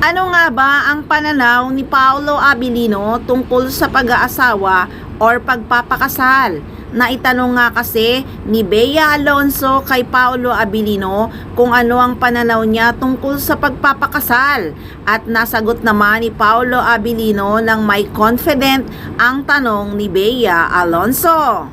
Ano nga ba ang pananaw ni Paolo Abilino tungkol sa pag-aasawa or pagpapakasal? Naitanong nga kasi ni Bea Alonso kay Paolo Abilino kung ano ang pananaw niya tungkol sa pagpapakasal. At nasagot naman ni Paolo Abilino ng may confident ang tanong ni Bea Alonso.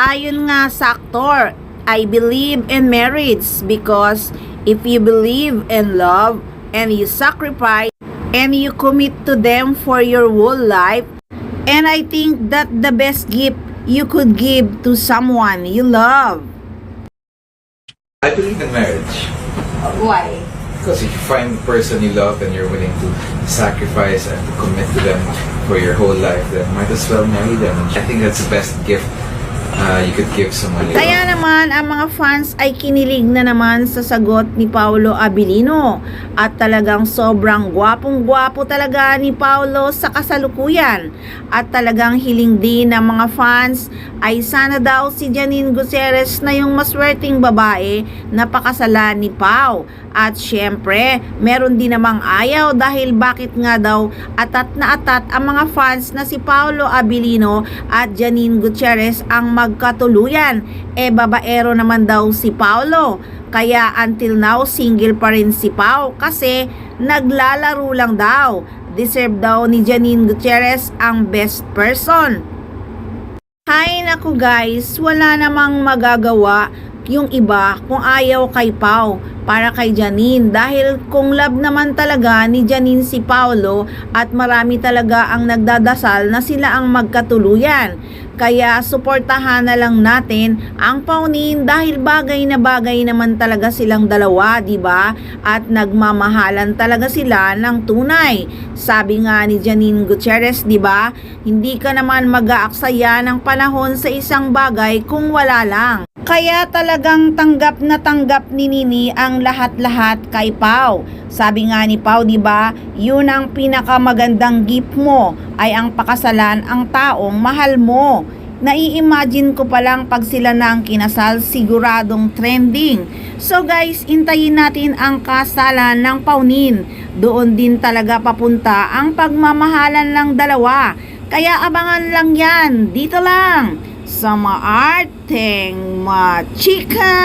Ayon nga sa aktor, I believe in marriage because if you believe in love, and you sacrifice and you commit to them for your whole life, and I think that the best gift you could give to someone you love. I believe in marriage Why? because if you find the person you love and you're willing to sacrifice and to commit to them for your whole life, then might as well marry them. I think that's the best gift you could give someone you Kaya love. naman ang mga fans ay kinilig na naman sa sagot ni Paolo Abilino at talagang sobrang gwapong-gwapo talaga ni Paolo sa kasalukuyan at talagang hiling din ng mga fans ay sana daw si Janine Gutierrez na yung maswerteng babae na pakasalan ni Pao. At syempre, meron din namang ayaw dahil bakit nga daw atat na atat ang mga fans na si Paolo Abilino at Janine Gutierrez ang magkatuluyan. Babaero naman daw si Paolo. Kaya until now, single pa rin si Pao kasi naglalaro lang daw. Deserve daw ni Janine Gutierrez ang best person. Hay naku guys, wala namang magagawa yung iba kung ayaw kay Pao para kay Janine dahil kung love naman talaga ni Janine si Paolo at marami talaga ang nagdadasal na sila ang magkatuluyan. Kaya suportahan na lang natin ang Paunin dahil bagay na bagay naman talaga silang dalawa, di ba? At nagmamahalan talaga sila ng tunay. Sabi nga ni Janine Gutierrez, di ba? Hindi ka naman mag-aaksaya ng panahon sa isang bagay kung wala lang. Kaya talagang tanggap na tanggap ni Nini ang lahat-lahat kay Pao. Sabi nga ni Pao, di ba? Yun ang pinakamagandang gift mo ay ang pakasalan ang taong mahal mo. Nai-imagine ko pa lang pag sila na ang kinasal, siguradong trending. So guys, intayin natin ang kasalan ng Paunin. Doon din talaga papunta ang pagmamahalan ng dalawa. Kaya abangan lang yan, dito lang sa Maarteng Machika.